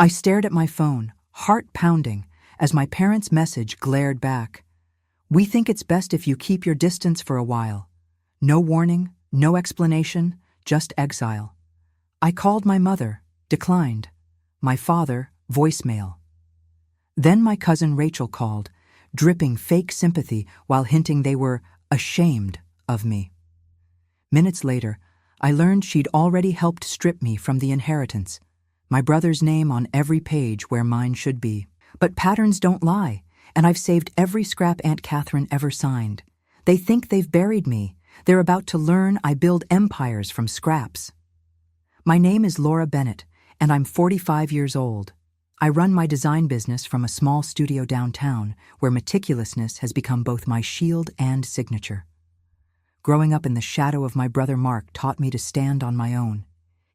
I stared at my phone, heart pounding, as my parents' message glared back. We think it's best if you keep your distance for a while. No warning, no explanation, just exile. I called my mother, declined. My father, voicemail. Then my cousin Rachel called, dripping fake sympathy while hinting they were ashamed of me. Minutes later, I learned she'd already helped strip me from the inheritance, my brother's name on every page where mine should be. But patterns don't lie, and I've saved every scrap Aunt Catherine ever signed. They think they've buried me. They're about to learn I build empires from scraps. My name is Laura Bennett, and I'm 45 years old. I run my design business from a small studio downtown where meticulousness has become both my shield and signature. Growing up in the shadow of my brother Mark taught me to stand on my own.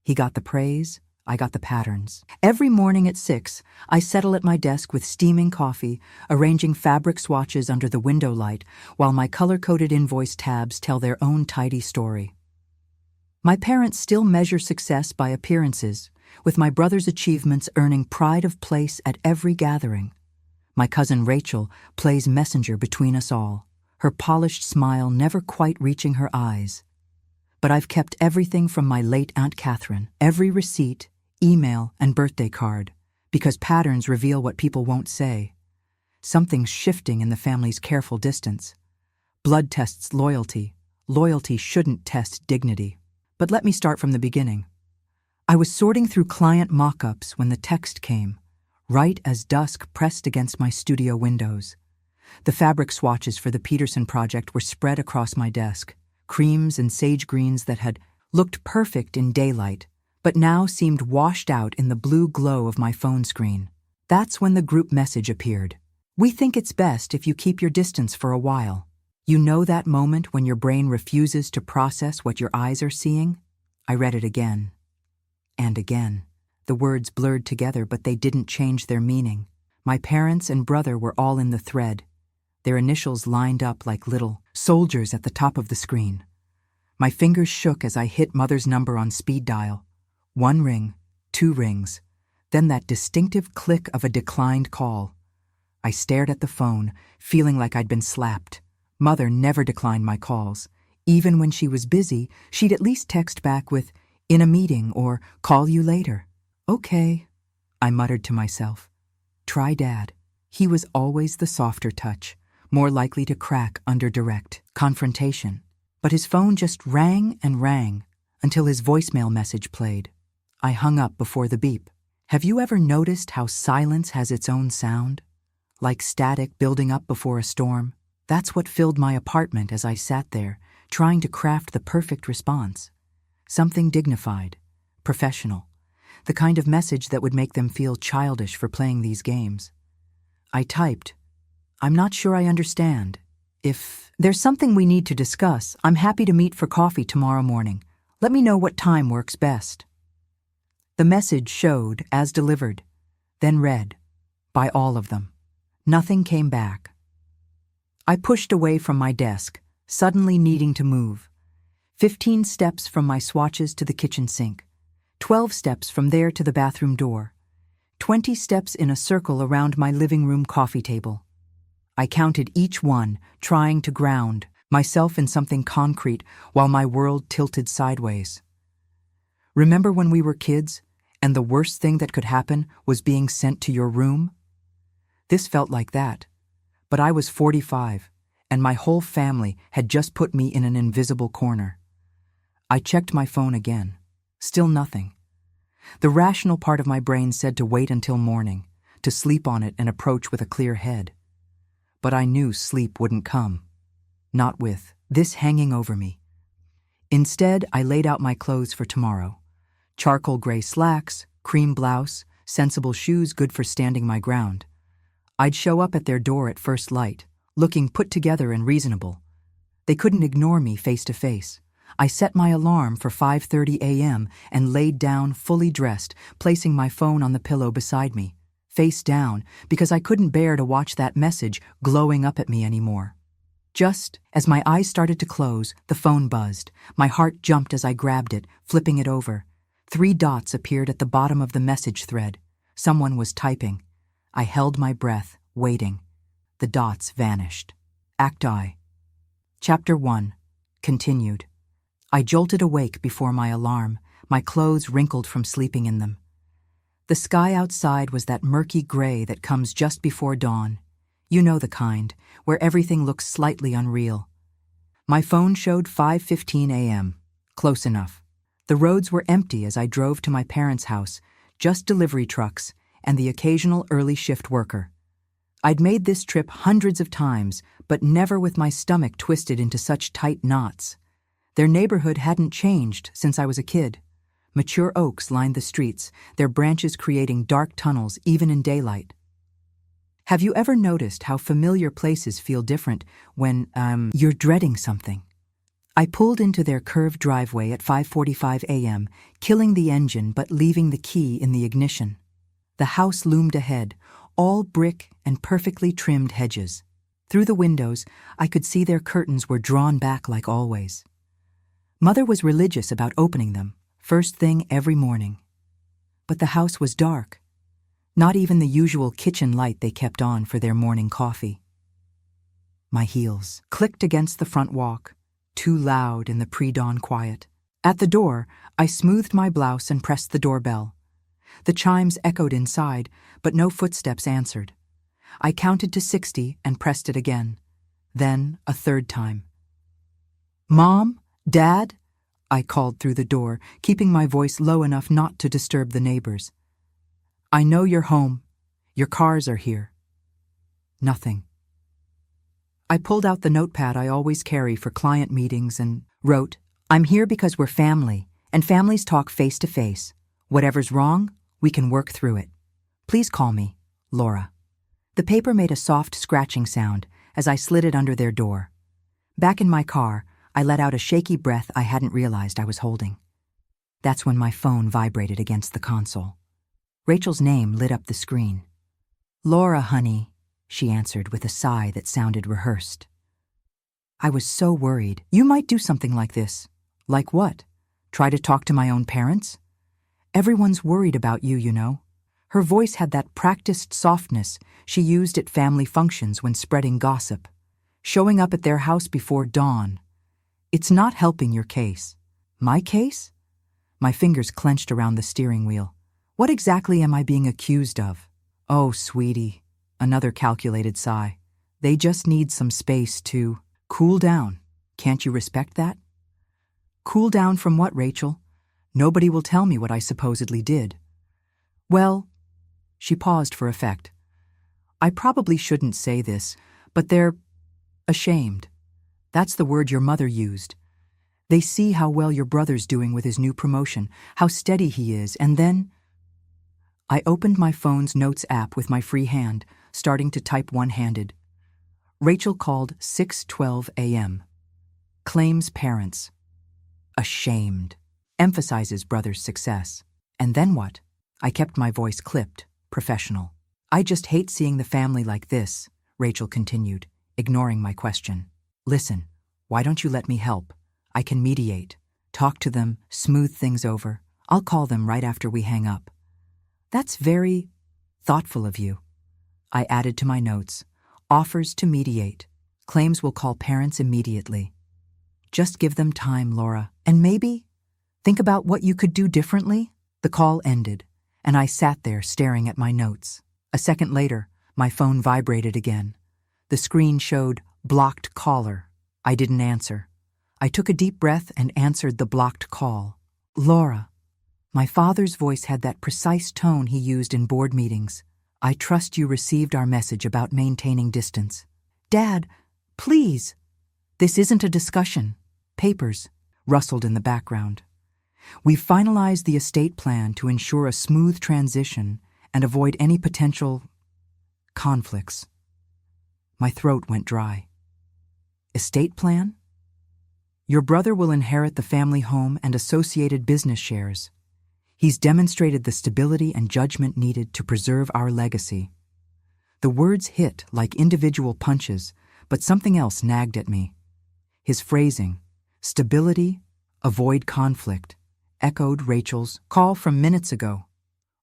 He got the praise, I got the patterns. Every morning at 6, I settle at my desk with steaming coffee, arranging fabric swatches under the window light while my color-coded invoice tabs tell their own tidy story. My parents still measure success by appearances, with my brother's achievements earning pride of place at every gathering. My cousin Rachel plays messenger between us all, her polished smile never quite reaching her eyes. But I've kept everything from my late Aunt Catherine, every receipt, email, and birthday card, because patterns reveal what people won't say. Something's shifting in the family's careful distance. Blood tests loyalty. Loyalty shouldn't test dignity. But let me start from the beginning. I was sorting through client mock-ups when the text came, right as dusk pressed against my studio windows. The fabric swatches for the Peterson project were spread across my desk, creams and sage greens that had looked perfect in daylight, but now seemed washed out in the blue glow of my phone screen. That's when the group message appeared. We think it's best if you keep your distance for a while. You know that moment when your brain refuses to process what your eyes are seeing? I read it again. And again. The words blurred together, but they didn't change their meaning. My parents and brother were all in the thread, their initials lined up like little soldiers at the top of the screen. My fingers shook as I hit Mother's number on speed dial. 1 ring, 2 rings, then that distinctive click of a declined call. I stared at the phone, feeling like I'd been slapped. Mother never declined my calls. Even when she was busy, she'd at least text back with, "In a meeting," or "Call you later." "Okay," I muttered to myself. Try Dad. He was always the softer touch, more likely to crack under direct confrontation. But his phone just rang and rang until his voicemail message played. I hung up before the beep. Have you ever noticed how silence has its own sound? Like static building up before a storm? That's what filled my apartment as I sat there, trying to craft the perfect response. Something dignified, professional, the kind of message that would make them feel childish for playing these games. I typed, "I'm not sure I understand. If there's something we need to discuss, I'm happy to meet for coffee tomorrow morning. Let me know what time works best." The message showed as delivered, then read, by all of them. Nothing came back. I pushed away from my desk, suddenly needing to move. 15 steps from my swatches to the kitchen sink. 12 steps from there to the bathroom door. 20 steps in a circle around my living room coffee table. I counted each one, trying to ground myself in something concrete while my world tilted sideways. Remember when we were kids, and the worst thing that could happen was being sent to your room? This felt like that, but I was 45, and my whole family had just put me in an invisible corner. I checked my phone again. Still nothing. The rational part of my brain said to wait until morning, to sleep on it and approach with a clear head. But I knew sleep wouldn't come. Not with this hanging over me. Instead, I laid out my clothes for tomorrow. Charcoal gray slacks, cream blouse, sensible shoes good for standing my ground. I'd show up at their door at first light, looking put together and reasonable. They couldn't ignore me face to face. I set my alarm for 5:30 a.m. and laid down fully dressed, placing my phone on the pillow beside me, face down, because I couldn't bear to watch that message glowing up at me anymore. Just as my eyes started to close, the phone buzzed. My heart jumped as I grabbed it, flipping it over. 3 dots appeared at the bottom of the message thread. Someone was typing. I held my breath, waiting. The dots vanished. Act I. Chapter 1. Continued. I jolted awake before my alarm, my clothes wrinkled from sleeping in them. The sky outside was that murky gray that comes just before dawn. You know the kind, where everything looks slightly unreal. My phone showed 5:15 a.m. Close enough. The roads were empty as I drove to my parents' house, just delivery trucks and the occasional early shift worker. I'd made this trip hundreds of times, but never with my stomach twisted into such tight knots. Their neighborhood hadn't changed since I was a kid. Mature oaks lined the streets, their branches creating dark tunnels even in daylight. Have you ever noticed how familiar places feel different when, you're dreading something? I pulled into their curved driveway at 5:45 a.m., killing the engine but leaving the key in the ignition. The house loomed ahead, all brick and perfectly trimmed hedges. Through the windows, I could see their curtains were drawn back like always. Mother was religious about opening them, first thing every morning. But the house was dark. Not even the usual kitchen light they kept on for their morning coffee. My heels clicked against the front walk, too loud in the pre-dawn quiet. At the door, I smoothed my blouse and pressed the doorbell. The chimes echoed inside, but no footsteps answered. I counted to 60 and pressed it again. Then a third time. "Mom? Dad?" I called through the door, keeping my voice low enough not to disturb the neighbors. "I know you're home. Your cars are here." Nothing. I pulled out the notepad I always carry for client meetings and wrote, "I'm here because we're family, and families talk face to face. Whatever's wrong, we can work through it. Please call me, Laura." The paper made a soft scratching sound as I slid it under their door. Back in my car, I let out a shaky breath I hadn't realized I was holding. That's when my phone vibrated against the console. Rachel's name lit up the screen. "Laura, honey," she answered with a sigh that sounded rehearsed. I was so worried. "You might do something like this." "Like what? Try to talk to my own parents?" "Everyone's worried about you, you know." Her voice had that practiced softness she used at family functions when spreading gossip. "Showing up at their house before dawn. It's not helping your case." "My case?" My fingers clenched around the steering wheel. "What exactly am I being accused of?" "Oh, sweetie," another calculated sigh. "They just need some space to cool down. Can't you respect that?" "Cool down from what, Rachel? Nobody will tell me what I supposedly did." "Well," she paused for effect. "I probably shouldn't say this, but they're ashamed. That's the word your mother used. They see how well your brother's doing with his new promotion, how steady he is, and then—" I opened my phone's notes app with my free hand, starting to type one-handed. Rachel called 6:12 a.m. Claims parents. Ashamed. Emphasizes brother's success. And then what? I kept my voice clipped, professional. "I just hate seeing the family like this," Rachel continued, ignoring my question. "Listen, why don't you let me help? I can mediate, talk to them, smooth things over. I'll call them right after we hang up." "That's very thoughtful of you." I added to my notes, "Offers to mediate. Claims will call parents immediately." "Just give them time, Laura, and maybe think about what you could do differently." The call ended, and I sat there staring at my notes. A second later, my phone vibrated again. The screen showed blocked caller. I didn't answer. I took a deep breath and answered the blocked call. "Laura." My father's voice had that precise tone he used in board meetings. "I trust you received our message about maintaining distance." "Dad, please." "This isn't a discussion." Papers rustled in the background. "We've finalized the estate plan to ensure a smooth transition and avoid any potential conflicts." My throat went dry. "Estate plan?" "Your brother will inherit the family home and associated business shares. He's demonstrated the stability and judgment needed to preserve our legacy." The words hit like individual punches, but something else nagged at me. His phrasing, stability, avoid conflict, echoed Rachel's call from minutes ago.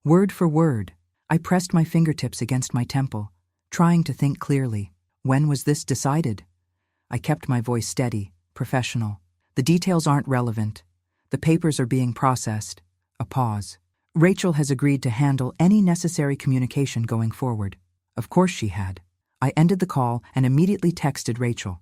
Word for word, I pressed my fingertips against my temple, trying to think clearly. When was this decided? I kept my voice steady, professional. The details aren't relevant. The papers are being processed. A pause. Rachel has agreed to handle any necessary communication going forward. Of course she had. I ended the call and immediately texted Rachel.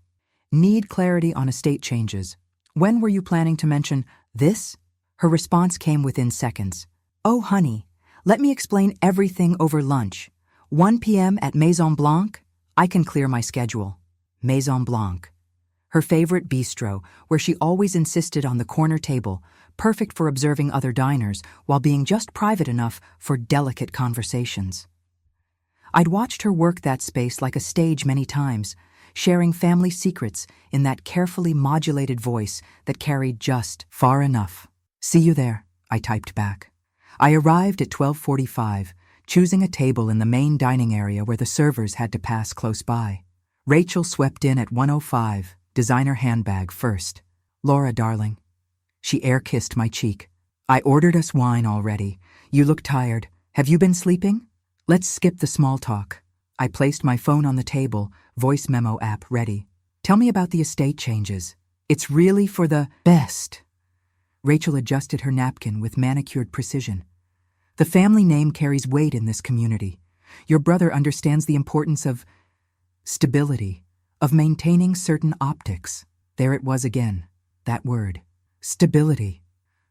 Need clarity on estate changes. When were you planning to mention this? Her response came within seconds. Oh, honey, let me explain everything over lunch. 1 p.m. at Maison Blanc? I can clear my schedule. Maison Blanc. Her favorite bistro, where she always insisted on the corner table, perfect for observing other diners while being just private enough for delicate conversations. I'd watched her work that space like a stage many times, sharing family secrets in that carefully modulated voice that carried just far enough. See you there, I typed back. I arrived at 12:45, choosing a table in the main dining area where the servers had to pass close by. Rachel swept in at 1:05, designer handbag first. Laura, darling. She air-kissed my cheek. I ordered us wine already. You look tired. Have you been sleeping? Let's skip the small talk. I placed my phone on the table, voice memo app ready. Tell me about the estate changes. It's really for the best. Rachel adjusted her napkin with manicured precision. The family name carries weight in this community. Your brother understands the importance of stability, of maintaining certain optics. There it was again, that word. Stability.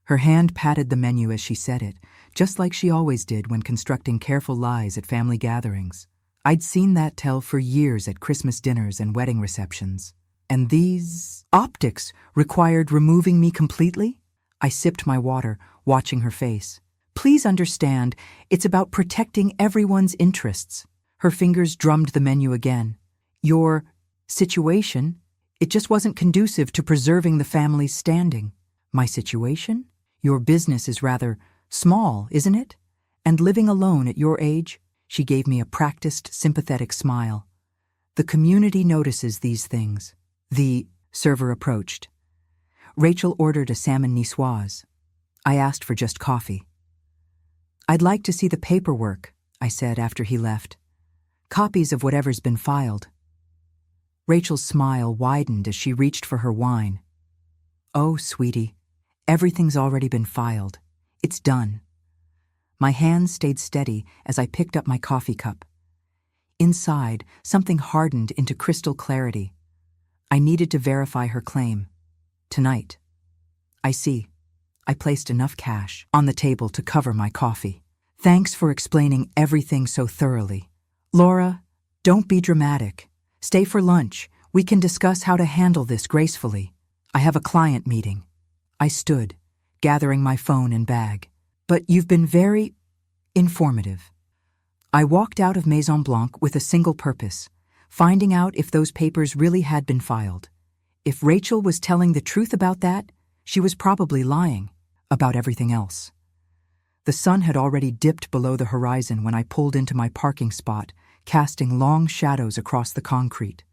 Her hand patted the menu as she said it, just like she always did when constructing careful lies at family gatherings. I'd seen that tell for years at Christmas dinners and wedding receptions. And these optics required removing me completely? I sipped my water, watching her face. Please understand, it's about protecting everyone's interests. Her fingers drummed the menu again. Your situation, it just wasn't conducive to preserving the family's standing. My situation? Your business is rather small, isn't it? And living alone at your age? She gave me a practiced, sympathetic smile. The community notices these things. The server approached. Rachel ordered a salmon niçoise. I asked for just coffee. I'd like to see the paperwork, I said after he left. Copies of whatever's been filed. Rachel's smile widened as she reached for her wine. Oh, sweetie, everything's already been filed. It's done. My hands stayed steady as I picked up my coffee cup. Inside, something hardened into crystal clarity. I needed to verify her claim. Tonight. I see. I placed enough cash on the table to cover my coffee. Thanks for explaining everything so thoroughly. Laura, don't be dramatic. Stay for lunch. We can discuss how to handle this gracefully. I have a client meeting. I stood, gathering my phone and bag. But you've been very informative. I walked out of Maison Blanc with a single purpose, finding out if those papers really had been filed. If Rachel was telling the truth about that, she was probably lying about everything else. The sun had already dipped below the horizon when I pulled into my parking spot, casting long shadows across the concrete.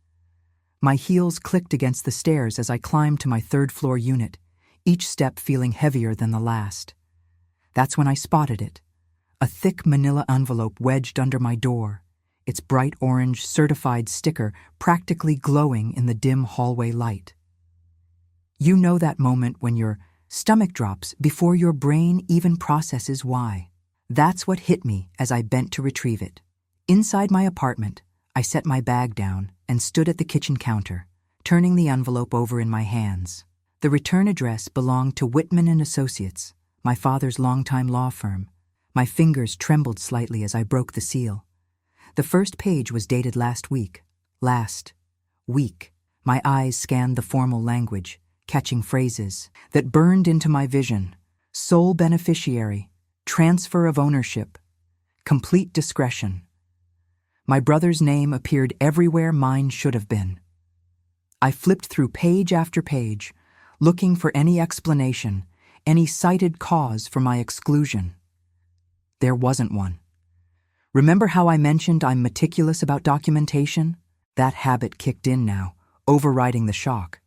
My heels clicked against the stairs as I climbed to my third-floor unit, each step feeling heavier than the last. That's when I spotted it, a thick manila envelope wedged under my door, its bright orange certified sticker practically glowing in the dim hallway light. You know that moment when your stomach drops before your brain even processes why. That's what hit me as I bent to retrieve it. Inside my apartment, I set my bag down and stood at the kitchen counter, turning the envelope over in my hands. The return address belonged to Whitman & Associates, my father's longtime law firm. My fingers trembled slightly as I broke the seal. The first page was dated last week. Last week. My eyes scanned the formal language, catching phrases that burned into my vision. Sole beneficiary, transfer of ownership, complete discretion. My brother's name appeared everywhere mine should have been. I flipped through page after page, looking for any explanation, any cited cause for my exclusion. There wasn't one. Remember how I mentioned I'm meticulous about documentation? That habit kicked in now, overriding the shock.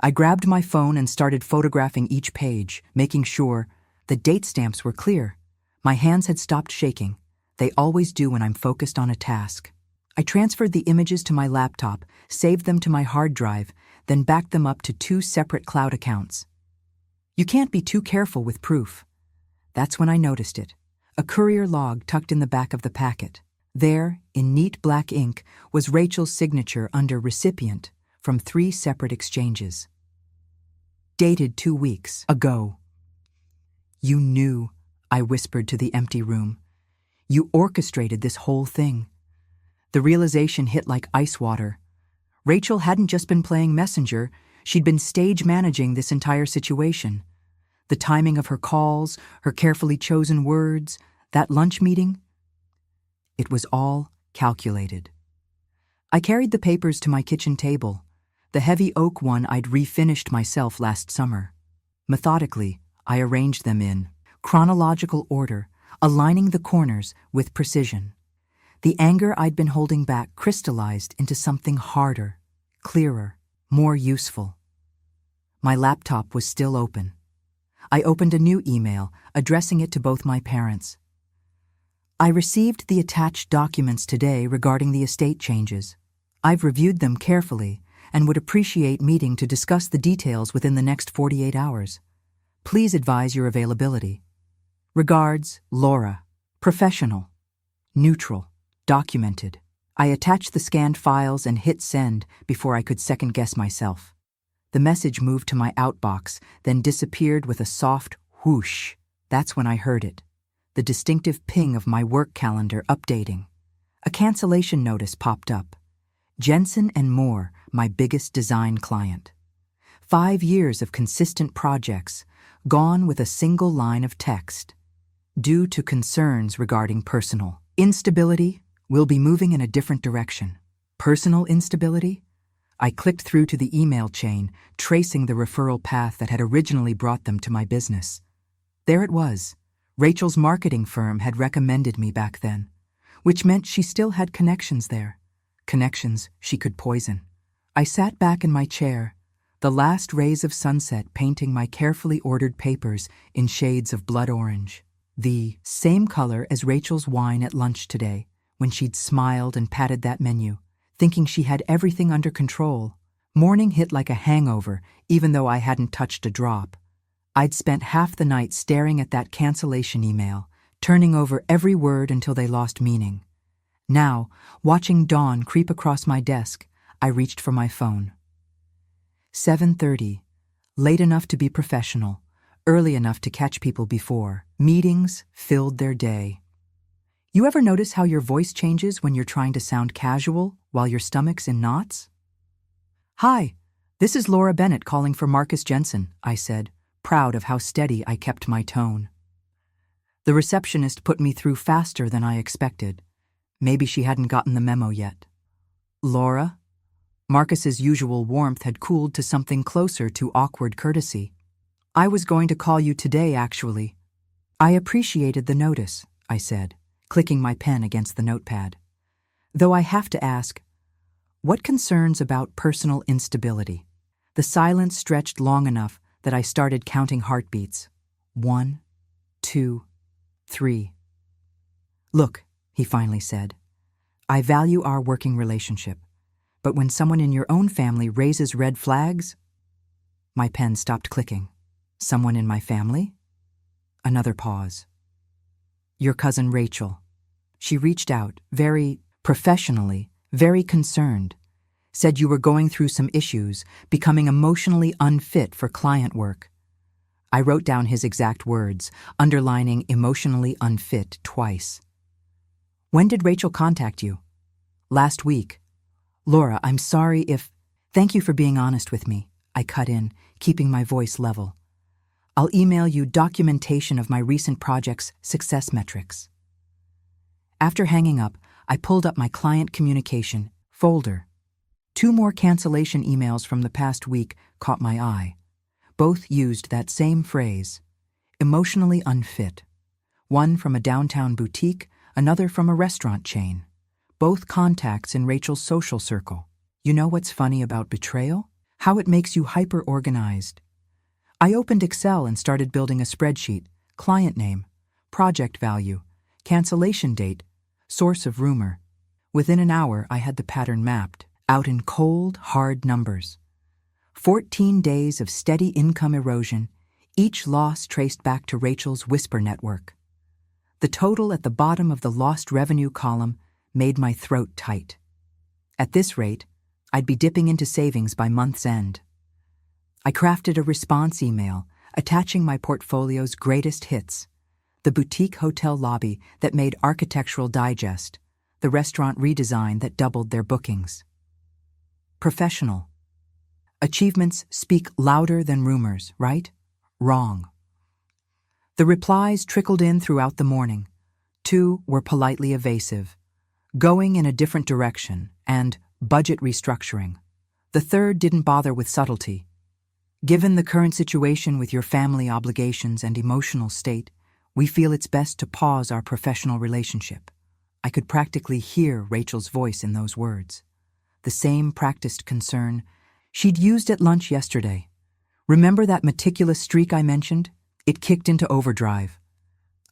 I grabbed my phone and started photographing each page, making sure the date stamps were clear. My hands had stopped shaking. They always do when I'm focused on a task. I transferred the images to my laptop, saved them to my hard drive, then backed them up to 2 separate cloud accounts. You can't be too careful with proof. That's when I noticed it. A courier log tucked in the back of the packet. There, in neat black ink, was Rachel's signature under recipient from 3 separate exchanges. Dated 2 weeks ago. You knew, I whispered to the empty room. You orchestrated this whole thing. The realization hit like ice water. Rachel hadn't just been playing messenger, she'd been stage managing this entire situation. The timing of her calls, her carefully chosen words, that lunch meeting. It was all calculated. I carried the papers to my kitchen table, the heavy oak one I'd refinished myself last summer. Methodically, I arranged them in chronological order, aligning the corners with precision. The anger I'd been holding back crystallized into something harder, clearer, more useful. My laptop was still open. I opened a new email, addressing it to both my parents. I received the attached documents today regarding the estate changes. I've reviewed them carefully and would appreciate meeting to discuss the details within the next 48 hours. Please advise your availability. Regards, Laura. Professional. Neutral. Documented. I attached the scanned files and hit send before I could second-guess myself. The message moved to my outbox, then disappeared with a soft whoosh. That's when I heard it. The distinctive ping of my work calendar updating. A cancellation notice popped up. Jensen and Moore, my biggest design client. 5 years of consistent projects, gone with a single line of text. Due to concerns regarding personal instability, we'll be moving in a different direction. Personal instability? I clicked through to the email chain, tracing the referral path that had originally brought them to my business. There it was. Rachel's marketing firm had recommended me back then, which meant she still had connections there. Connections she could poison. I sat back in my chair, the last rays of sunset painting my carefully ordered papers in shades of blood orange. The same color as Rachel's wine at lunch today, when she'd smiled and patted that menu, thinking she had everything under control. Morning hit like a hangover, even though I hadn't touched a drop. I'd spent half the night staring at that cancellation email, turning over every word until they lost meaning. Now, watching dawn creep across my desk, I reached for my phone. 7:30. Late enough to be professional, early enough to catch people before. Meetings filled their day. You ever notice how your voice changes when you're trying to sound casual while your stomach's in knots? Hi, this is Laura Bennett calling for Marcus Jensen, I said, proud of how steady I kept my tone. The receptionist put me through faster than I expected. Maybe she hadn't gotten the memo yet. Laura? Marcus's usual warmth had cooled to something closer to awkward courtesy. I was going to call you today, actually. I appreciated the notice, I said, clicking my pen against the notepad. Though I have to ask, what concerns about personal instability? The silence stretched long enough that I started counting heartbeats. 1, 2, 3. Look, he finally said, I value our working relationship, but when someone in your own family raises red flags... My pen stopped clicking. Someone in my family? Another pause. Your cousin Rachel. She reached out, very professionally, very concerned. Said you were going through some issues, becoming emotionally unfit for client work. I wrote down his exact words, underlining emotionally unfit twice. When did Rachel contact you? Last week. Laura, I'm sorry if... Thank you for being honest with me, I cut in, keeping my voice level. I'll email you documentation of my recent project's success metrics. After hanging up, I pulled up my client communication folder. 2 more cancellation emails from the past week caught my eye. Both used that same phrase, emotionally unfit. One from a downtown boutique, another from a restaurant chain. Both contacts in Rachel's social circle. You know what's funny about betrayal? How it makes you hyper-organized. I opened Excel and started building a spreadsheet, client name, project value, cancellation date, Source of rumor. Within an hour, I had the pattern mapped, out in cold, hard numbers. 14 days of steady income erosion, each loss traced back to Rachel's Whisper network. The total at the bottom of the lost revenue column made my throat tight. At this rate, I'd be dipping into savings by month's end. I crafted a response email attaching my portfolio's greatest hits: the boutique hotel lobby that made Architectural Digest, the restaurant redesign that doubled their bookings. Professional. Achievements speak louder than rumors, right? Wrong. The replies trickled in throughout the morning. 2 were politely evasive, going in a different direction, and budget restructuring. The 3rd didn't bother with subtlety. Given the current situation with your family obligations and emotional state, we feel it's best to pause our professional relationship. I could practically hear Rachel's voice in those words. The same practiced concern she'd used at lunch yesterday. Remember that meticulous streak I mentioned? It kicked into overdrive.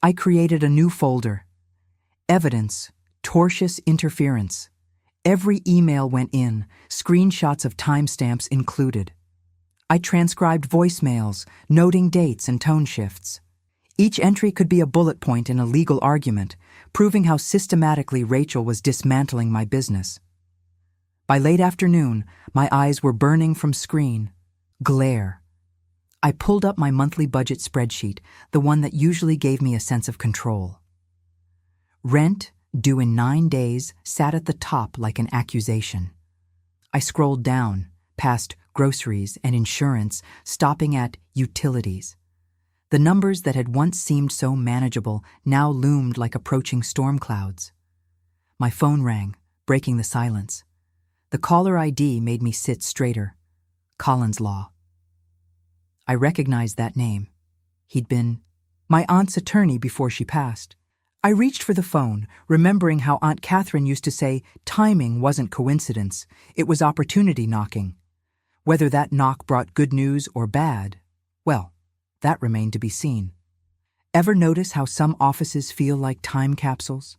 I created a new folder. Evidence, tortious interference. Every email went in, screenshots of timestamps included. I transcribed voicemails, noting dates and tone shifts. Each entry could be a bullet point in a legal argument, proving how systematically Rachel was dismantling my business. By late afternoon, my eyes were burning from screen. Glare. I pulled up my monthly budget spreadsheet, the one that usually gave me a sense of control. Rent, due in 9 days, sat at the top like an accusation. I scrolled down, past groceries and insurance, stopping at utilities. The numbers that had once seemed so manageable now loomed like approaching storm clouds. My phone rang, breaking the silence. The caller ID made me sit straighter. Collins Law. I recognized that name. He'd been my aunt's attorney before she passed. I reached for the phone, remembering how Aunt Catherine used to say timing wasn't coincidence, it was opportunity knocking. Whether that knock brought good news or bad, well, that remained to be seen. Ever notice how some offices feel like time capsules?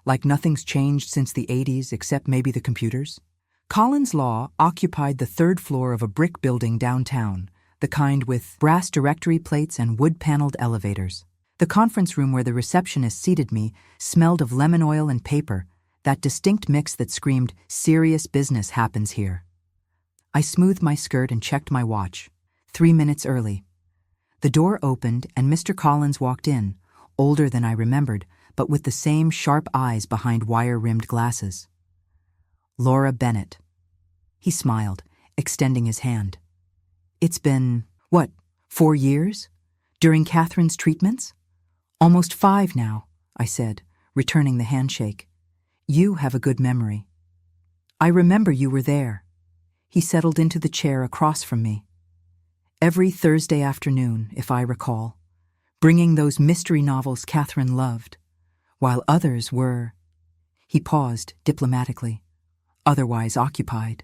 Like nothing's changed since the 80s except maybe the computers? Collins Law occupied the 3rd floor of a brick building downtown, the kind with brass directory plates and wood-paneled elevators. The conference room where the receptionist seated me smelled of lemon oil and paper, that distinct mix that screamed, "Serious business happens here." I smoothed my skirt and checked my watch. 3 minutes early. The door opened and Mr. Collins walked in, older than I remembered, but with the same sharp eyes behind wire-rimmed glasses. Laura Bennett. He smiled, extending his hand. It's been, 4 years? During Catherine's treatments? Almost 5 now, I said, returning the handshake. You have a good memory. I remember you were there. He settled into the chair across from me. Every Thursday afternoon, if I recall, bringing those mystery novels Catherine loved, while others were, he paused diplomatically, otherwise occupied.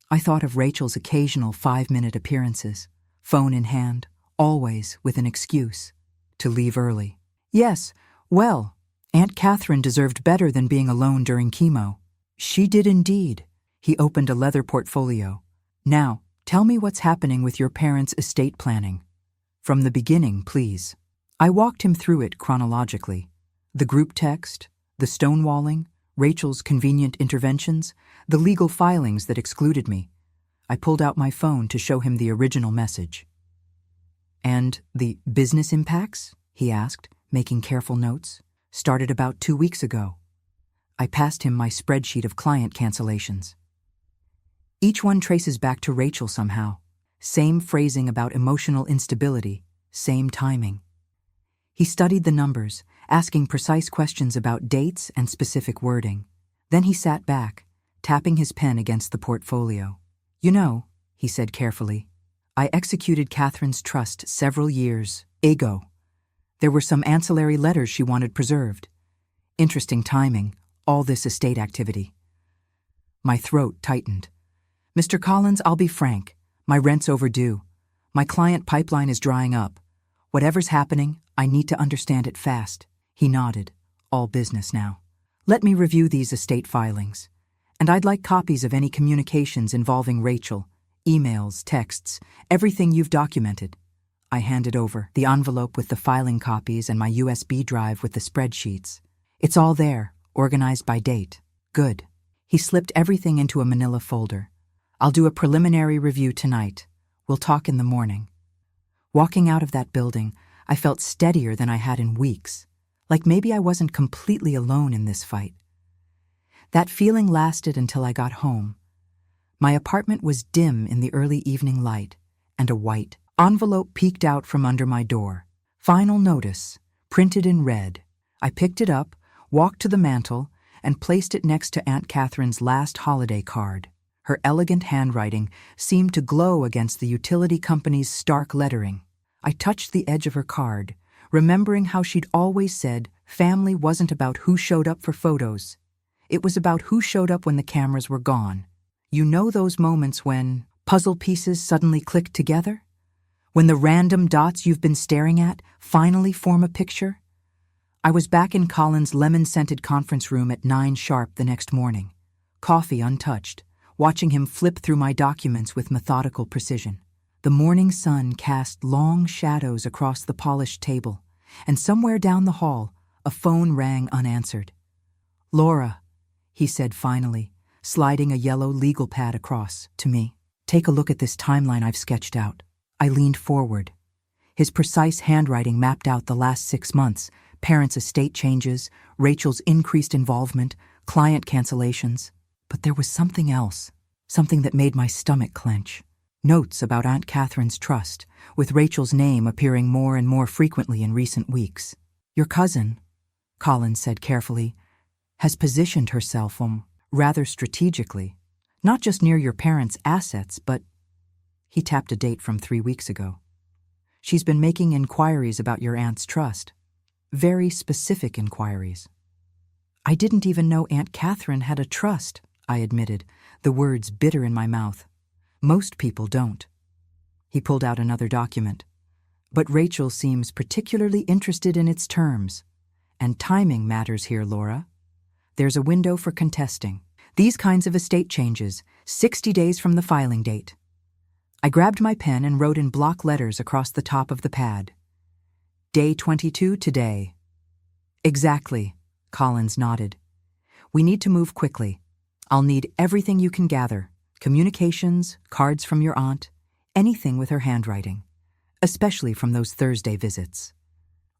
I thought of Rachel's occasional 5-minute appearances, phone in hand, always with an excuse, to leave early. Yes, well, Aunt Catherine deserved better than being alone during chemo. She did indeed. He opened a leather portfolio. Now, tell me what's happening with your parents' estate planning. From the beginning, please. I walked him through it chronologically. The group text, the stonewalling, Rachel's convenient interventions, the legal filings that excluded me. I pulled out my phone to show him the original message. And the business impacts? He asked, making careful notes. Started about 2 weeks ago. I passed him my spreadsheet of client cancellations. Each one traces back to Rachel somehow. Same phrasing about emotional instability, same timing. He studied the numbers, asking precise questions about dates and specific wording. Then he sat back, tapping his pen against the portfolio. You know, he said carefully, I executed Catherine's trust several years ago. There were some ancillary letters she wanted preserved. Interesting timing, all this estate activity. My throat tightened. Mr. Collins, I'll be frank. My rent's overdue. My client pipeline is drying up. Whatever's happening, I need to understand it fast. He nodded. All business now. Let me review these estate filings. And I'd like copies of any communications involving Rachel, emails, texts, everything you've documented. I handed over the envelope with the filing copies and my USB drive with the spreadsheets. It's all there, organized by date. Good. He slipped everything into a manila folder. I'll do a preliminary review tonight. We'll talk in the morning. Walking out of that building, I felt steadier than I had in weeks, like maybe I wasn't completely alone in this fight. That feeling lasted until I got home. My apartment was dim in the early evening light, and a white envelope peeked out from under my door. Final notice, printed in red. I picked it up, walked to the mantel, and placed it next to Aunt Catherine's last holiday card. Her elegant handwriting seemed to glow against the utility company's stark lettering. I touched the edge of her card, remembering how she'd always said family wasn't about who showed up for photos. It was about who showed up when the cameras were gone. You know those moments when puzzle pieces suddenly click together? When the random dots you've been staring at finally form a picture? I was back in Colin's lemon-scented conference room at 9 sharp the next morning, coffee untouched, watching him flip through my documents with methodical precision. The morning sun cast long shadows across the polished table, and somewhere down the hall, a phone rang unanswered. "Laura," he said finally, sliding a yellow legal pad across to me. "Take a look at this timeline I've sketched out." I leaned forward. His precise handwriting mapped out the last 6 months, parents' estate changes, Rachel's increased involvement, client cancellations. But there was something else, something that made my stomach clench. Notes about Aunt Catherine's trust, with Rachel's name appearing more and more frequently in recent weeks. "Your cousin," Colin said carefully, "has positioned herself rather strategically, not just near your parents' assets, but—" He tapped a date from 3 weeks ago. "She's been making inquiries about your aunt's trust. Very specific inquiries." "I didn't even know Aunt Catherine had a trust," I admitted, the words bitter in my mouth. "Most people don't." He pulled out another document. "But Rachel seems particularly interested in its terms. And timing matters here, Laura. There's a window for contesting these kinds of estate changes, 60 days from the filing date." I grabbed my pen and wrote in block letters across the top of the pad. "Day 22 today." "Exactly," Collins nodded. "We need to move quickly. I'll need everything you can gather, communications, cards from your aunt, anything with her handwriting, especially from those Thursday visits.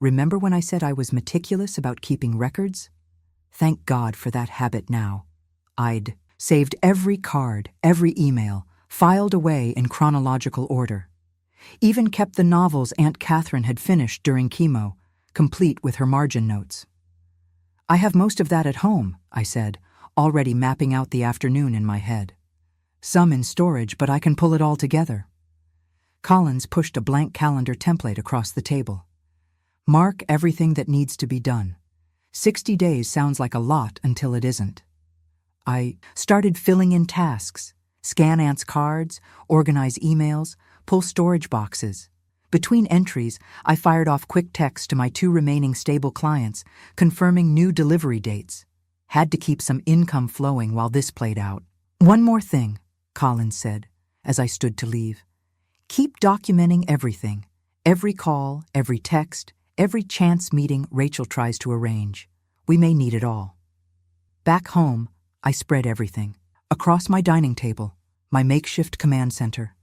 Remember when I said I was meticulous about keeping records? Thank God for that habit now. I'd saved every card, every email, filed away in chronological order. Even kept the novels Aunt Catherine had finished during chemo, complete with her margin notes. "I have most of that at home," I said, already mapping out the afternoon in my head. "Some in storage, but I can pull it all together." Collins pushed a blank calendar template across the table. "Mark everything that needs to be done. 60 days sounds like a lot until it isn't." I started filling in tasks, scan Aunt's cards, organize emails, pull storage boxes. Between entries, I fired off quick texts to my 2 remaining stable clients, confirming new delivery dates. Had to keep some income flowing while this played out. "One more thing," Collins said, as I stood to leave. "Keep documenting everything. Every call, every text, every chance meeting Rachel tries to arrange. We may need it all." Back home, I spread everything. Across my dining table, my makeshift command center.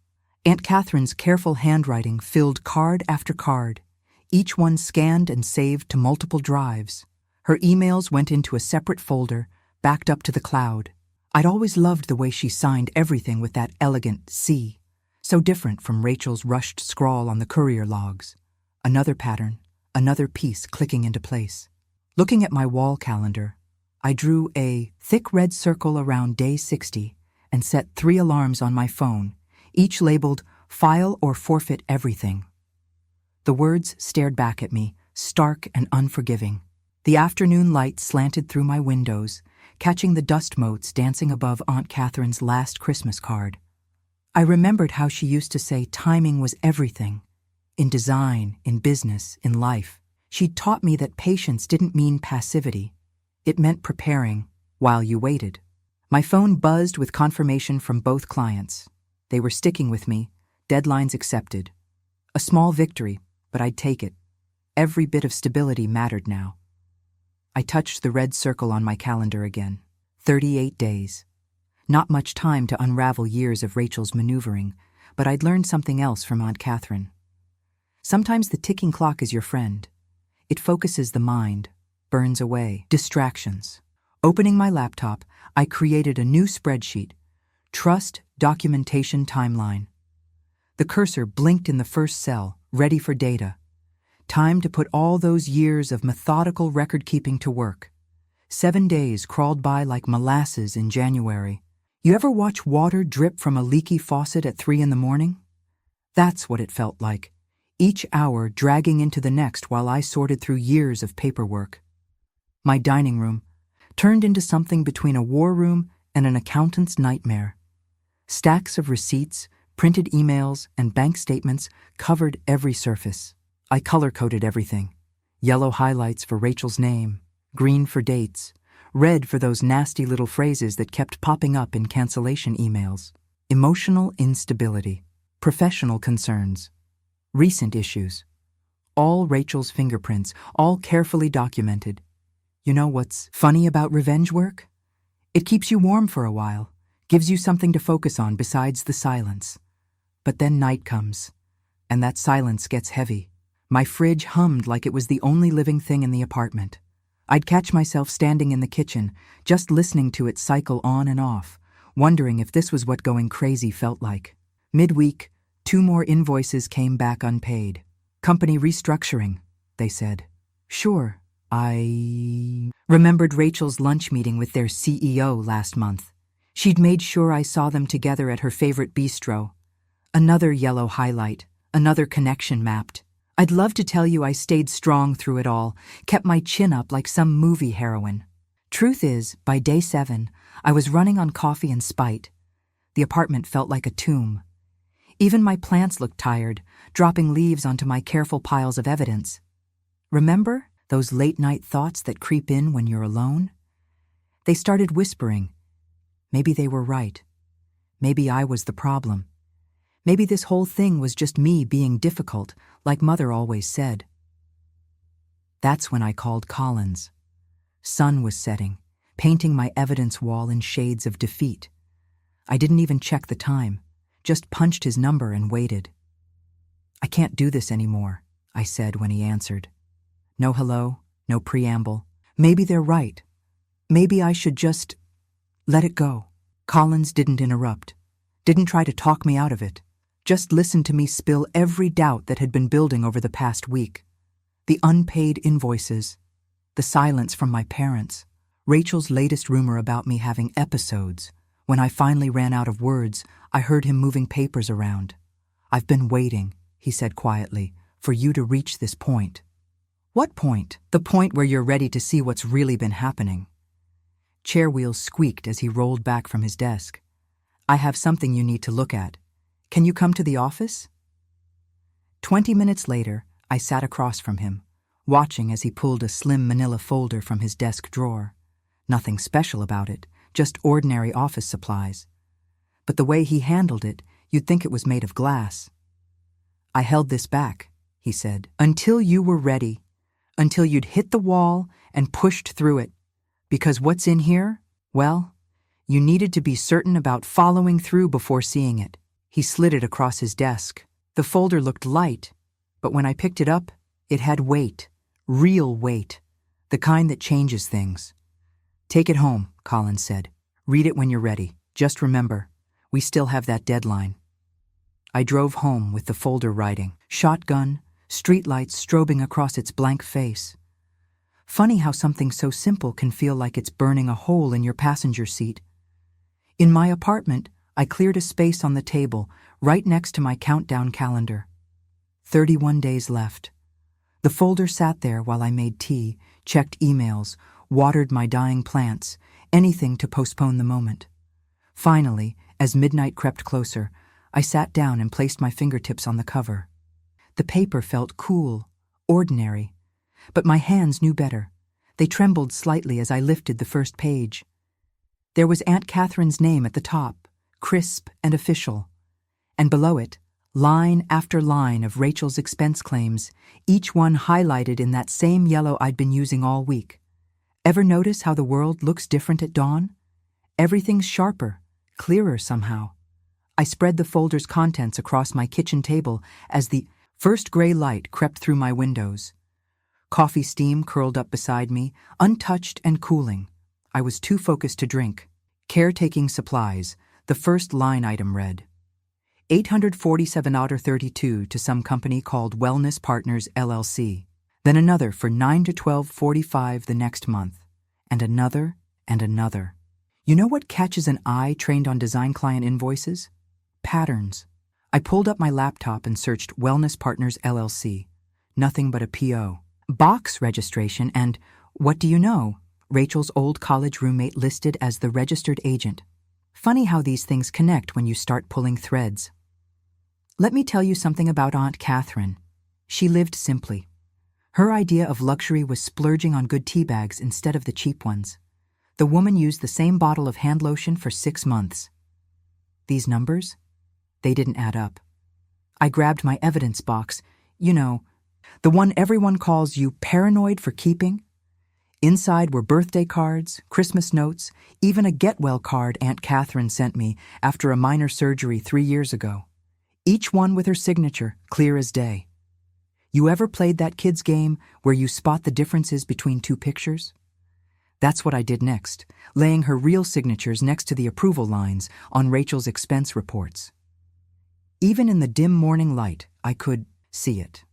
Aunt Catherine's careful handwriting filled card after card, each one scanned and saved to multiple drives. Her emails went into a separate folder, backed up to the cloud. I'd always loved the way she signed everything with that elegant C, so different from Rachel's rushed scrawl on the courier logs. Another pattern, another piece clicking into place. Looking at my wall calendar, I drew a thick red circle around day 60 and set 3 alarms on my phone, each labeled "File or Forfeit Everything." The words stared back at me, stark and unforgiving. The afternoon light slanted through my windows, catching the dust motes dancing above Aunt Catherine's last Christmas card. I remembered how she used to say timing was everything. In design, in business, in life. She'd taught me that patience didn't mean passivity. It meant preparing while you waited. My phone buzzed with confirmation from both clients. They were sticking with me, deadlines accepted. A small victory, but I'd take it. Every bit of stability mattered now. I touched the red circle on my calendar again. 38 days. Not much time to unravel years of Rachel's maneuvering, but I'd learned something else from Aunt Catherine. Sometimes the ticking clock is your friend. It focuses the mind, burns away distractions. Opening my laptop, I created a new spreadsheet, Trust Documentation Timeline. The cursor blinked in the first cell, ready for data. Time to put all those years of methodical record-keeping to work. 7 days crawled by like molasses in January. You ever watch water drip from a leaky faucet at 3 a.m? That's what it felt like, each hour dragging into the next while I sorted through years of paperwork. My dining room turned into something between a war room and an accountant's nightmare. Stacks of receipts, printed emails, and bank statements covered every surface. I color-coded everything. Yellow highlights for Rachel's name, green for dates, red for those nasty little phrases that kept popping up in cancellation emails. Emotional instability, professional concerns, recent issues. All Rachel's fingerprints, all carefully documented. You know what's funny about revenge work? It keeps you warm for a while, gives you something to focus on besides the silence. But then night comes, and that silence gets heavy. My fridge hummed like it was the only living thing in the apartment. I'd catch myself standing in the kitchen, just listening to it cycle on and off, wondering if this was what going crazy felt like. Midweek, 2 more invoices came back unpaid. Company restructuring, they said. Sure, I remembered Rachel's lunch meeting with their CEO last month. She'd made sure I saw them together at her favorite bistro. Another yellow highlight, another connection mapped. I'd love to tell you I stayed strong through it all, kept my chin up like some movie heroine. Truth is, by day 7, I was running on coffee and spite. The apartment felt like a tomb. Even my plants looked tired, dropping leaves onto my careful piles of evidence. Remember those late-night thoughts that creep in when you're alone? They started whispering. Maybe they were right. Maybe I was the problem. Maybe this whole thing was just me being difficult, like Mother always said. That's when I called Collins. Sun was setting, painting my evidence wall in shades of defeat. I didn't even check the time, just punched his number and waited. I can't do this anymore, I said when he answered. No hello, no preamble. Maybe they're right. Maybe I should just let it go. Collins didn't interrupt, didn't try to talk me out of it. Just listened to me spill every doubt that had been building over the past week. The unpaid invoices, the silence from my parents, Rachel's latest rumor about me having episodes. When I finally ran out of words, I heard him moving papers around. I've been waiting, he said quietly, for you to reach this point. What point? The point where you're ready to see what's really been happening. Chair wheels squeaked as he rolled back from his desk. I have something you need to look at. Can you come to the office? 20 minutes later, I sat across from him, watching as he pulled a slim manila folder from his desk drawer. Nothing special about it, just ordinary office supplies. But the way he handled it, you'd think it was made of glass. I held this back, he said, until you were ready, until you'd hit the wall and pushed through it. Because what's in here? Well, you needed to be certain about following through before seeing it. He slid it across his desk. The folder looked light, but when I picked it up, it had weight, real weight, the kind that changes things. Take it home, Collins said. Read it when you're ready. Just remember, we still have that deadline. I drove home with the folder writing, shotgun, streetlights strobing across its blank face. Funny how something so simple can feel like it's burning a hole in your passenger seat. In my apartment, I cleared a space on the table right next to my countdown calendar. 31 days left. The folder sat there while I made tea, checked emails, watered my dying plants, anything to postpone the moment. Finally, as midnight crept closer, I sat down and placed my fingertips on the cover. The paper felt cool, ordinary, but my hands knew better. They trembled slightly as I lifted the first page. There was Aunt Catherine's name at the top, crisp and official, and below it, line after line of Rachel's expense claims, each one highlighted in that same yellow I'd been using all week. Ever notice how the world looks different at dawn? Everything's sharper, clearer somehow. I spread the folder's contents across my kitchen table as the first gray light crept through my windows. Coffee steam curled up beside me, untouched and cooling. I was too focused to drink. Caretaking supplies, the first line item read, $847.32 to some company called Wellness Partners LLC. Then another for $9 to $12.45 the next month. And another and another. You know what catches an eye trained on design client invoices? Patterns. I pulled up my laptop and searched Wellness Partners LLC. Nothing but a PO. Box registration and, what do you know, Rachel's old college roommate listed as the registered agent. Funny how these things connect when you start pulling threads. Let me tell you something about Aunt Catherine. She lived simply. Her idea of luxury was splurging on good tea bags instead of the cheap ones. The woman used the same bottle of hand lotion for 6 months. These numbers? They didn't add up. I grabbed my evidence box, you know, the one everyone calls you paranoid for keeping. Inside were birthday cards, Christmas notes, even a get well card Aunt Catherine sent me after a minor surgery 3 years ago. Each one with her signature, clear as day. You ever played that kid's game where you spot the differences between two pictures? That's what I did next, laying her real signatures next to the approval lines on Rachel's expense reports. Even in the dim morning light, I could see it.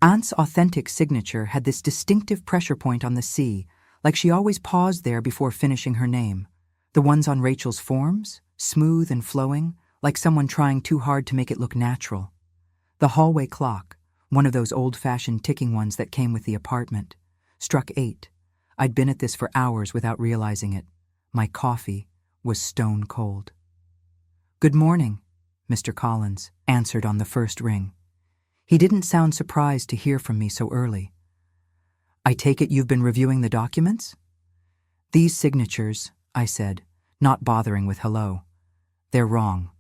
Aunt's authentic signature had this distinctive pressure point on the C, like she always paused there before finishing her name. The ones on Rachel's forms, smooth and flowing, like someone trying too hard to make it look natural. The hallway clock, one of those old-fashioned ticking ones that came with the apartment, struck 8. I'd been at this for hours without realizing it. My coffee was stone cold. "Good morning," Mr. Collins answered on the first ring. He didn't sound surprised to hear from me so early. "I take it you've been reviewing the documents?" "These signatures," I said, not bothering with hello. "They're wrong.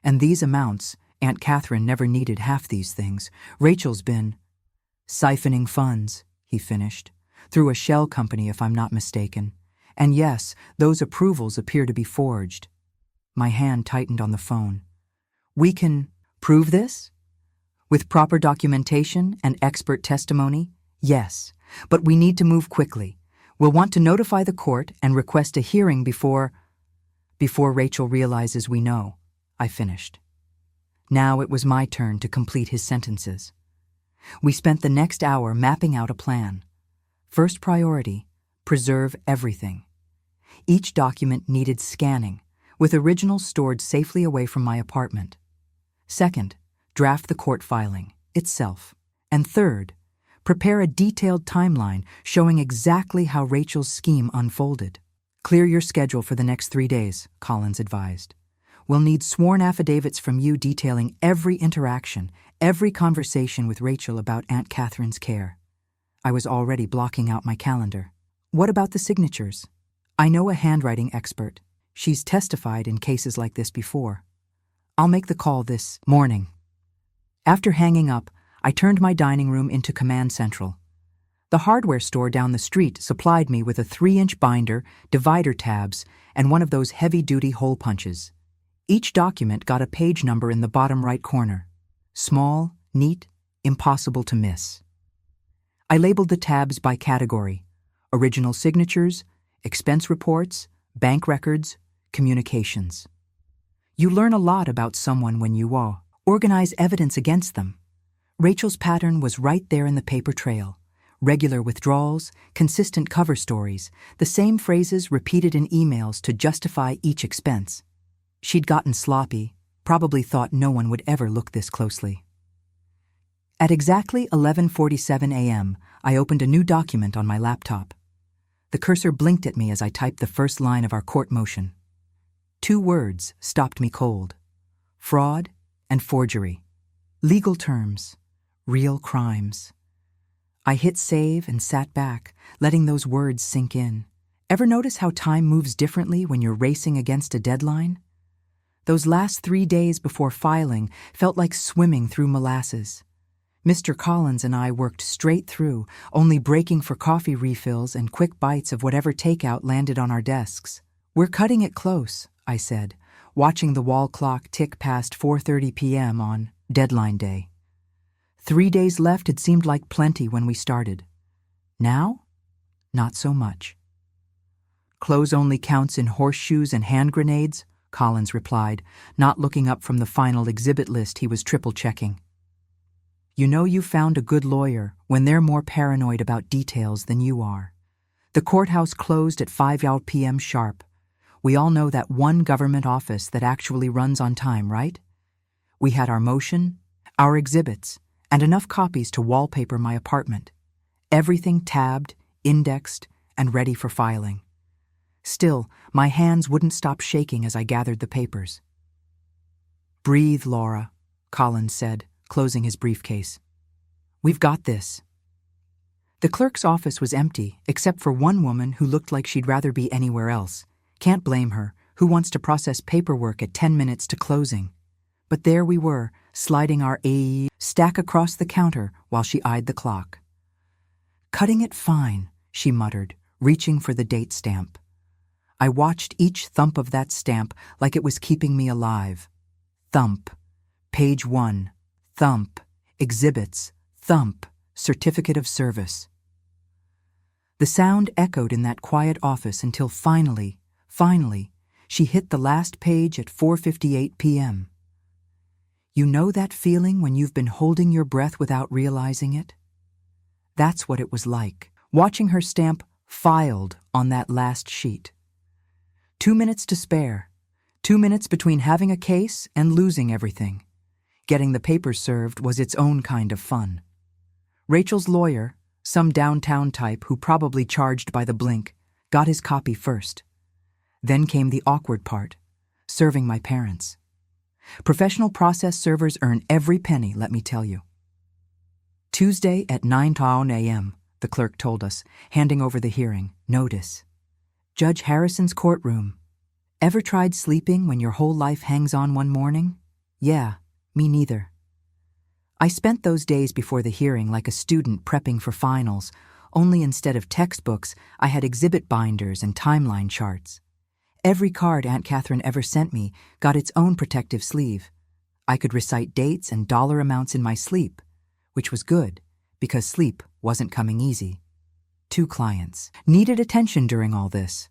And these amounts, Aunt Catherine never needed half these things. Rachel's been siphoning funds," he finished, "through a shell company if I'm not mistaken. And yes, those approvals appear to be forged." My hand tightened on the phone. "We can prove this? With proper documentation and expert testimony? Yes, but we need to move quickly. We'll want to notify the court and request a hearing before Rachel realizes we know," I finished. Now it was my turn to complete his sentences. We spent the next hour mapping out a plan. First priority, preserve everything. Each document needed scanning, with originals stored safely away from my apartment. Second, draft the court filing itself. And third, prepare a detailed timeline showing exactly how Rachel's scheme unfolded. "Clear your schedule for the next 3 days," Collins advised. "We'll need sworn affidavits from you detailing every interaction, every conversation with Rachel about Aunt Catherine's care." I was already blocking out my calendar. "What about the signatures? I know a handwriting expert. She's testified in cases like this before. I'll make the call this morning." After hanging up, I turned my dining room into command central. The hardware store down the street supplied me with a 3-inch binder, divider tabs, and one of those heavy-duty hole punches. Each document got a page number in the bottom right corner. Small, neat, impossible to miss. I labeled the tabs by category: original signatures, expense reports, bank records, communications. You learn a lot about someone when you organize evidence against them. Rachel's pattern was right there in the paper trail. Regular withdrawals, consistent cover stories, the same phrases repeated in emails to justify each expense. She'd gotten sloppy, probably thought no one would ever look this closely. At exactly 11:47 a.m., I opened a new document on my laptop. The cursor blinked at me as I typed the first line of our court motion. 2 words stopped me cold: fraud and forgery. Legal terms, real crimes. I hit save and sat back, letting those words sink in. Ever notice how time moves differently when you're racing against a deadline? Those last 3 days before filing felt like swimming through molasses. Mr. Collins and I worked straight through, only breaking for coffee refills and quick bites of whatever takeout landed on our desks. "We're cutting it close," I said, watching the wall clock tick past 4:30 p.m. on deadline day. 3 days left had seemed like plenty when we started. Now, not so much. "Close only counts in horseshoes and hand grenades," Collins replied, not looking up from the final exhibit list he was triple-checking. "You know you found a good lawyer when they're more paranoid about details than you are. The courthouse closed at 5 p.m. sharp. We all know that one government office that actually runs on time, right? We had our motion, our exhibits, and enough copies to wallpaper my apartment. Everything tabbed, indexed, and ready for filing. Still, my hands wouldn't stop shaking as I gathered the papers. "Breathe, Laura," Collins said, closing his briefcase. "We've got this." The clerk's office was empty, except for one woman who looked like she'd rather be anywhere else. Can't blame her. Who wants to process paperwork at 10 minutes to closing? But there we were, sliding our AE stack across the counter while she eyed the clock. "Cutting it fine," she muttered, reaching for the date stamp. I watched each thump of that stamp like it was keeping me alive. Thump. Page 1. Thump. Exhibits. Thump. Certificate of service. The sound echoed in that quiet office until finally, she hit the last page at 4:58 p.m. You know that feeling when you've been holding your breath without realizing it? That's what it was like, watching her stamp filed on that last sheet. 2 minutes to spare. 2 minutes between having a case and losing everything. Getting the papers served was its own kind of fun. Rachel's lawyer, some downtown type who probably charged by the blink, got his copy first. Then came the awkward part, serving my parents. Professional process servers earn every penny, let me tell you. Tuesday at 9 a.m., the clerk told us, handing over the hearing. Notice. Judge Harrison's courtroom. Ever tried sleeping when your whole life hangs on one morning? Yeah, me neither. I spent those days before the hearing like a student prepping for finals, only instead of textbooks, I had exhibit binders and timeline charts. Every card Aunt Catherine ever sent me got its own protective sleeve. I could recite dates and dollar amounts in my sleep, which was good, because sleep wasn't coming easy. 2 clients needed attention during all this.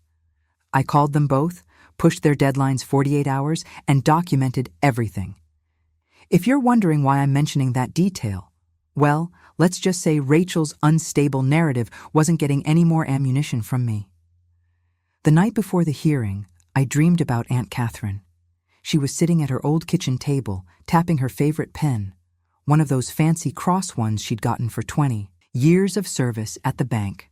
I called them both, pushed their deadlines 48 hours, and documented everything. If you're wondering why I'm mentioning that detail, well, let's just say Rachel's unstable narrative wasn't getting any more ammunition from me. The night before the hearing, I dreamed about Aunt Catherine. She was sitting at her old kitchen table, tapping her favorite pen, one of those fancy cross ones she'd gotten for 20 years of service at the bank.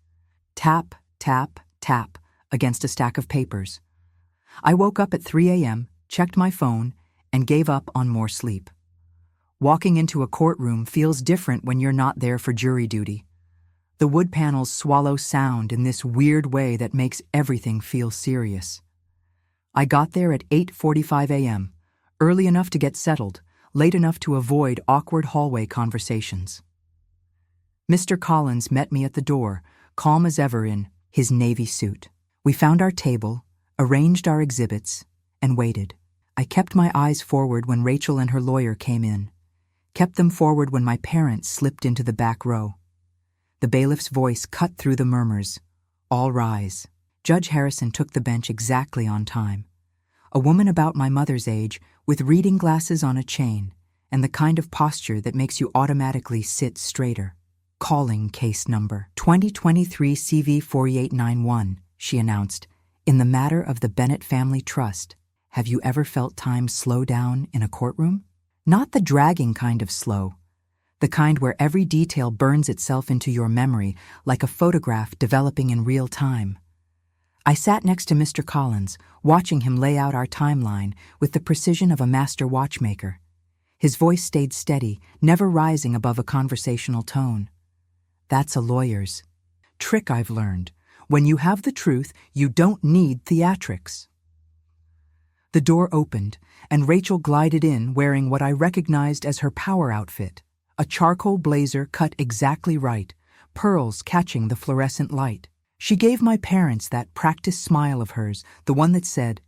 Tap, tap, tap against a stack of papers. I woke up at 3 a.m., checked my phone, and gave up on more sleep. Walking into a courtroom feels different when you're not there for jury duty. The wood panels swallow sound in this weird way that makes everything feel serious. I got there at 8:45 a.m., early enough to get settled, late enough to avoid awkward hallway conversations. Mr. Collins met me at the door, calm as ever in his navy suit. We found our table, arranged our exhibits, and waited. I kept my eyes forward when Rachel and her lawyer came in, kept them forward when my parents slipped into the back row. The bailiff's voice cut through the murmurs. All rise. Judge Harrison took the bench exactly on time. A woman about my mother's age, with reading glasses on a chain, and the kind of posture that makes you automatically sit straighter. Calling case number 2023 CV 4891, she announced. In the matter of the Bennett Family Trust, have you ever felt time slow down in a courtroom? Not the dragging kind of slow. The kind where every detail burns itself into your memory like a photograph developing in real time. I sat next to Mr. Collins, watching him lay out our timeline with the precision of a master watchmaker. His voice stayed steady, never rising above a conversational tone. That's a lawyer's trick I've learned. When you have the truth, you don't need theatrics. The door opened, and Rachel glided in wearing what I recognized as her power outfit, a charcoal blazer cut exactly right, pearls catching the fluorescent light. She gave my parents that practiced smile of hers, the one that said,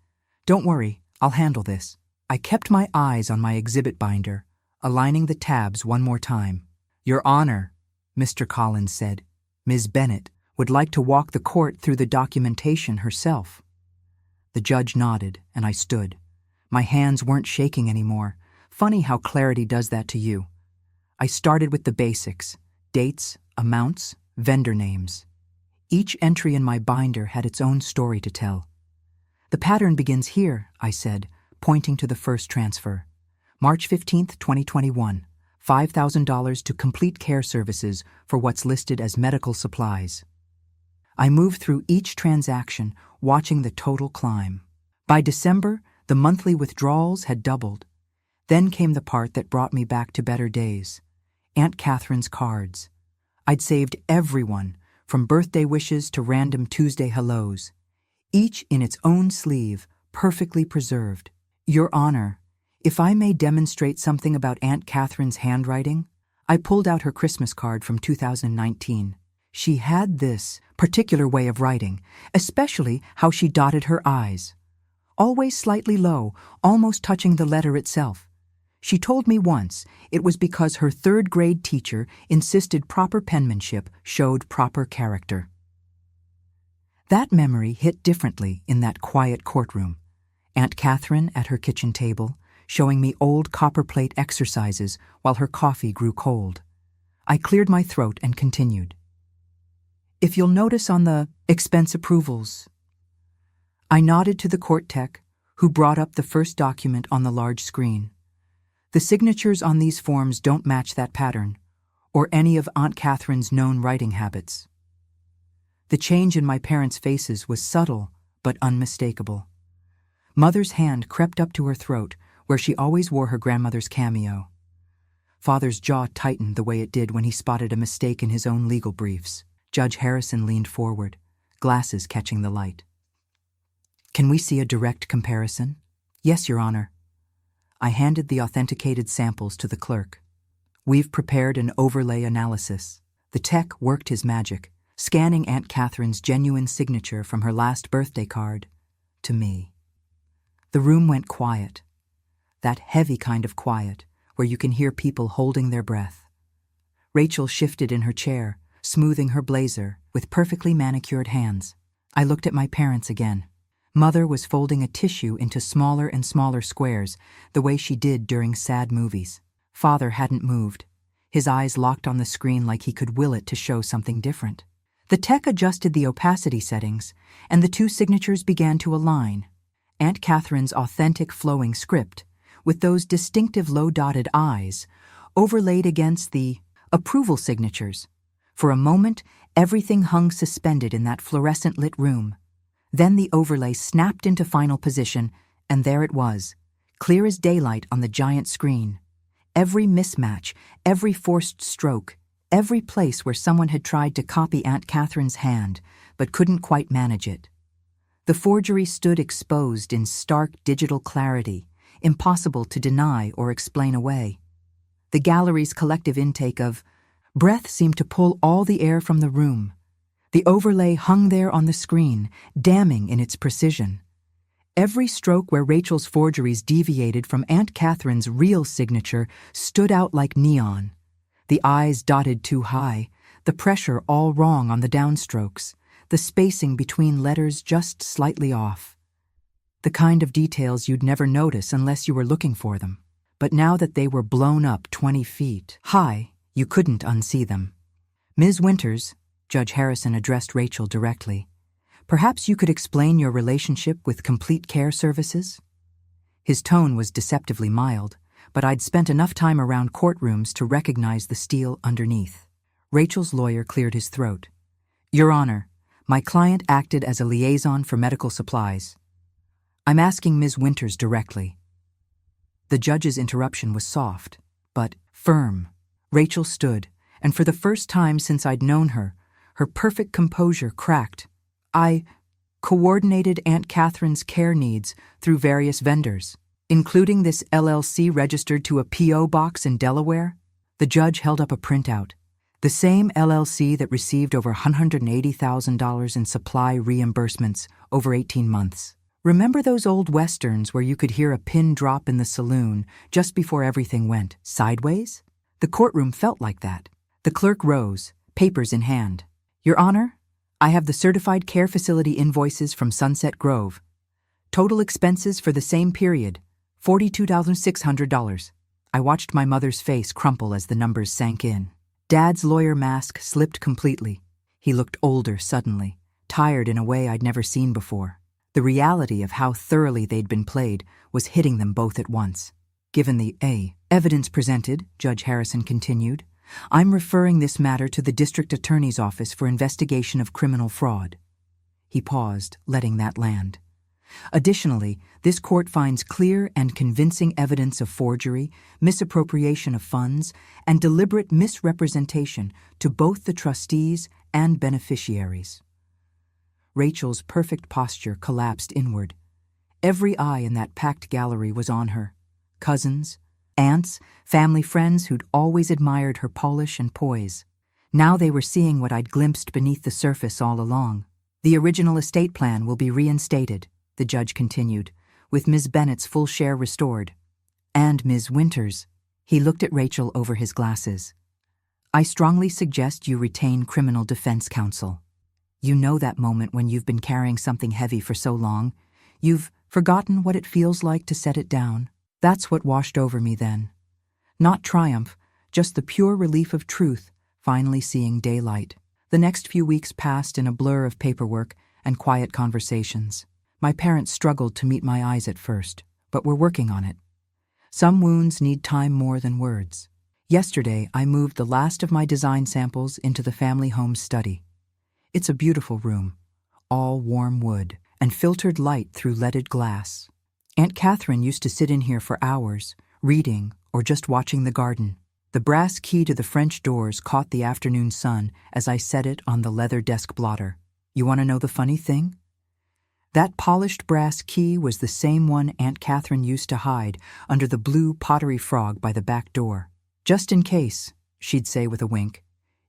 "Don't worry, I'll handle this." I kept my eyes on my exhibit binder, aligning the tabs one more time. "Your Honor," Mr. Collins said, "Ms. Bennett would like to walk the court through the documentation herself." The judge nodded, and I stood. My hands weren't shaking anymore. Funny how clarity does that to you. I started with the basics: dates, amounts, vendor names. Each entry in my binder had its own story to tell. "The pattern begins here," I said, pointing to the first transfer. "March 15th, 2021, $5,000 to Complete Care Services for what's listed as medical supplies." I moved through each transaction, watching the total climb. By December, the monthly withdrawals had doubled. Then came the part that brought me back to better days: Aunt Catherine's cards. I'd saved everyone, from birthday wishes to random Tuesday hellos, each in its own sleeve, perfectly preserved. "Your Honor, if I may demonstrate something about Aunt Catherine's handwriting," I pulled out her Christmas card from 2019. She had this particular way of writing, especially how she dotted her I's. Always slightly low, almost touching the letter itself. She told me once it was because her third-grade teacher insisted proper penmanship showed proper character. That memory hit differently in that quiet courtroom. Aunt Catherine at her kitchen table, showing me old copperplate exercises while her coffee grew cold. I cleared my throat and continued. "If you'll notice on the expense approvals." I nodded to the court tech, who brought up the first document on the large screen. "The signatures on these forms don't match that pattern, or any of Aunt Catherine's known writing habits." The change in my parents' faces was subtle but unmistakable. Mother's hand crept up to her throat, where she always wore her grandmother's cameo. Father's jaw tightened the way it did when he spotted a mistake in his own legal briefs. Judge Harrison leaned forward, glasses catching the light. "Can we see a direct comparison?" "Yes, Your Honor." I handed the authenticated samples to the clerk. "We've prepared an overlay analysis." The tech worked his magic, scanning Aunt Catherine's genuine signature from her last birthday card to me. The room went quiet, that heavy kind of quiet where you can hear people holding their breath. Rachel shifted in her chair, smoothing her blazer with perfectly manicured hands. I looked at my parents again. Mother was folding a tissue into smaller and smaller squares, the way she did during sad movies. Father hadn't moved, his eyes locked on the screen like he could will it to show something different. The tech adjusted the opacity settings, and the two signatures began to align. Aunt Catherine's authentic flowing script, with those distinctive low-dotted I's, overlaid against the approval signatures. For a moment, everything hung suspended in that fluorescent-lit room. Then the overlay snapped into final position, and there it was, clear as daylight on the giant screen. Every mismatch, every forced stroke, every place where someone had tried to copy Aunt Catherine's hand, but couldn't quite manage it. The forgery stood exposed in stark digital clarity, impossible to deny or explain away. The gallery's collective intake of breath seemed to pull all the air from the room. The overlay hung there on the screen, damning in its precision. Every stroke where Rachel's forgeries deviated from Aunt Catherine's real signature stood out like neon. The I's dotted too high, the pressure all wrong on the downstrokes, the spacing between letters just slightly off. The kind of details you'd never notice unless you were looking for them. But now that they were blown up 20 feet high, you couldn't unsee them. "Ms. Winters," Judge Harrison addressed Rachel directly, "perhaps you could explain your relationship with Complete Care Services?" His tone was deceptively mild, but I'd spent enough time around courtrooms to recognize the steel underneath. Rachel's lawyer cleared his throat. "Your Honor, my client acted as a liaison for medical supplies. I'm asking Ms. Winters directly." The judge's interruption was soft, but firm. Rachel stood, and for the first time since I'd known her, her perfect composure cracked. I coordinated Aunt Catherine's care needs through various vendors, including this LLC registered to a P.O. box in Delaware. The judge held up a printout. The same LLC that received over $180,000 in supply reimbursements over 18 months. Remember those old westerns where you could hear a pin drop in the saloon just before everything went sideways? The courtroom felt like that. The clerk rose, papers in hand. Your Honor, I have the certified care facility invoices from Sunset Grove. Total expenses for the same period, $42,600. I watched my mother's face crumple as the numbers sank in. Dad's lawyer mask slipped completely. He looked older suddenly, tired in a way I'd never seen before. The reality of how thoroughly they'd been played was hitting them both at once. Given the evidence presented, Judge Harrison continued, I'm referring this matter to the District Attorney's Office for investigation of criminal fraud. He paused, letting that land. Additionally, this court finds clear and convincing evidence of forgery, misappropriation of funds, and deliberate misrepresentation to both the trustees and beneficiaries. Rachel's perfect posture collapsed inward. Every eye in that packed gallery was on her. Cousins, aunts, family friends who'd always admired her polish and poise. Now they were seeing what I'd glimpsed beneath the surface all along. The original estate plan will be reinstated, the judge continued, with Ms. Bennett's full share restored. And Ms. Winters. He looked at Rachel over his glasses. I strongly suggest you retain criminal defense counsel. You know that moment when you've been carrying something heavy for so long, you've forgotten what it feels like to set it down. That's what washed over me then. Not triumph, just the pure relief of truth, finally seeing daylight. The next few weeks passed in a blur of paperwork and quiet conversations. My parents struggled to meet my eyes at first, but we're working on it. Some wounds need time more than words. Yesterday, I moved the last of my design samples into the family home study. It's a beautiful room, all warm wood and filtered light through leaded glass. Aunt Catherine used to sit in here for hours, reading or just watching the garden. The brass key to the French doors caught the afternoon sun as I set it on the leather desk blotter. You want to know the funny thing? That polished brass key was the same one Aunt Catherine used to hide under the blue pottery frog by the back door. Just in case, she'd say with a wink.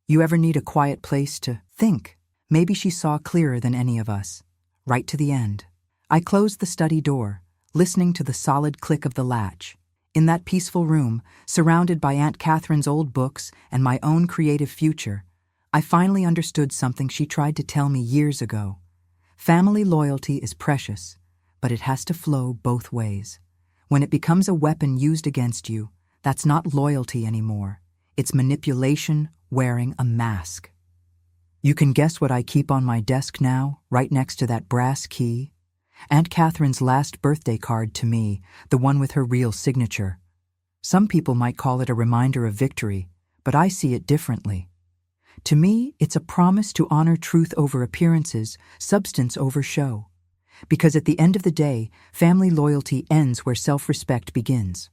You ever need a quiet place to think? Maybe she saw clearer than any of us. Right to the end. I closed the study door, listening to the solid click of the latch. In that peaceful room, surrounded by Aunt Catherine's old books and my own creative future, I finally understood something she tried to tell me years ago. Family loyalty is precious, but it has to flow both ways. When it becomes a weapon used against you, that's not loyalty anymore. It's manipulation wearing a mask. You can guess what I keep on my desk now, right next to that brass key? Aunt Catherine's last birthday card to me, the one with her real signature. Some people might call it a reminder of victory, but I see it differently. To me, it's a promise to honor truth over appearances, substance over show. Because at the end of the day, family loyalty ends where self-respect begins.